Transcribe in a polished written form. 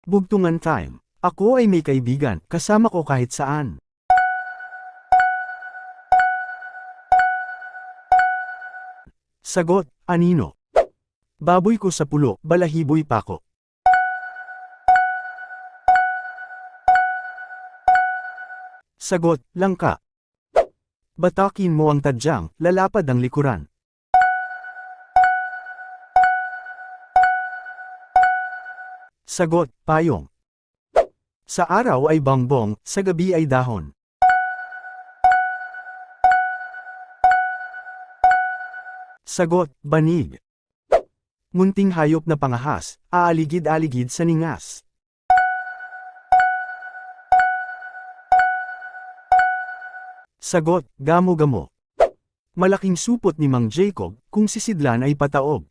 Bugtungan time. Ako ay may kaibigan, kasama ko kahit saan. Sagot, anino. Baboy ko sa pulo, balahiboy pako. Sagot, langka. Batakin mo ang tadyang, lalapad ang likuran. Sagot, payong. Sa araw ay bongbong, sa gabi ay dahon. Sagot, banig. Munting hayop na pangahas, aaligid-aligid sa ningas. Sagot, gamo-gamo. Malaking supot ni Mang Jacob, kung sisidlan ay pataog.